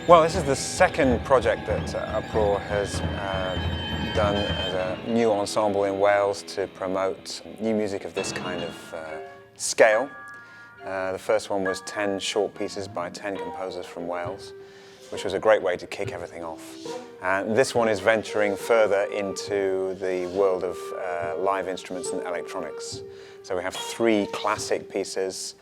Well, this is the second project that UPROAR has done as a new ensemble in Wales to promote new music of this kind of scale. The first one was 10 short pieces by 10 composers from Wales, which was a great way to kick everything off. And this one is venturing further into the world of live instruments and electronics. So we have 3 classic pieces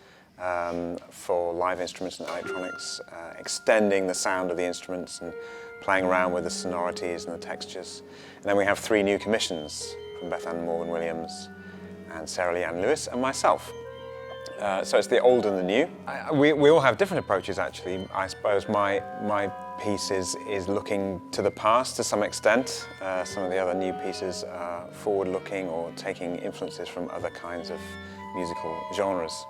for live instruments and electronics, extending the sound of the instruments and playing around with the sonorities and the textures. And then we have 3 new commissions from Beth Ann Morgan-Williams and Sarah Leanne Lewis and myself. So it's the old and the new. We all have different approaches, actually. I suppose my piece is looking to the past to some extent. Some of the other new pieces are forward-looking or taking influences from other kinds of musical genres.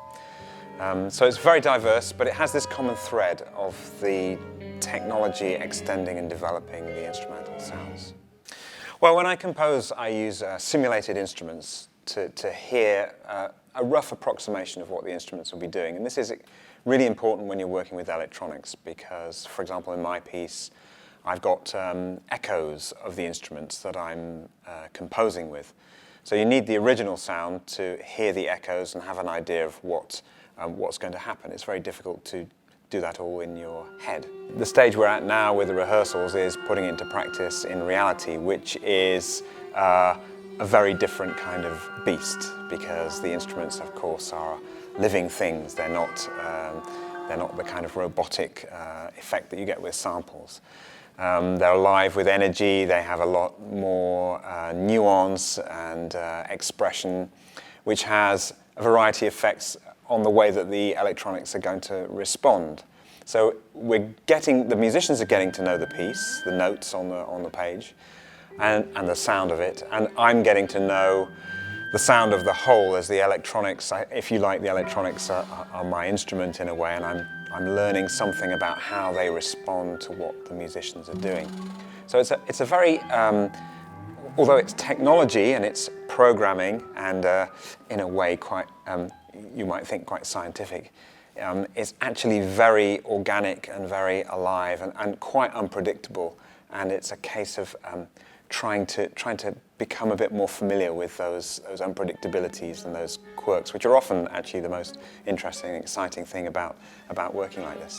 So it's very diverse, but it has this common thread of the technology extending and developing the instrumental sounds. Well, when I compose, I use simulated instruments to hear a rough approximation of what the instruments will be doing. And this is really important when you're working with electronics because, for example, in my piece, I've got echoes of the instruments that I'm composing with. So you need the original sound to hear the echoes and have an idea of what's going to happen. It's very difficult to do that all in your head. The stage we're at now with the rehearsals is putting into practice in reality, which is a very different kind of beast because the instruments, of course, are living things. They're not the kind of robotic effect that you get with samples. They're alive with energy. They have a lot more nuance and expression, which has a variety of effects on the way that the electronics are going to respond. So the musicians are getting to know the piece, the notes on the page, and the sound of it, and I'm getting to know the sound of the whole as the electronics, if you like, the electronics are my instrument in a way, and I'm learning something about how they respond to what the musicians are doing. So it's a very, although it's technology and it's programming and in a way quite, you might think quite scientific, it's actually very organic and very alive and quite unpredictable, and it's a case of trying to become a bit more familiar with those unpredictabilities and those quirks, which are often actually the most interesting and exciting thing about working like this.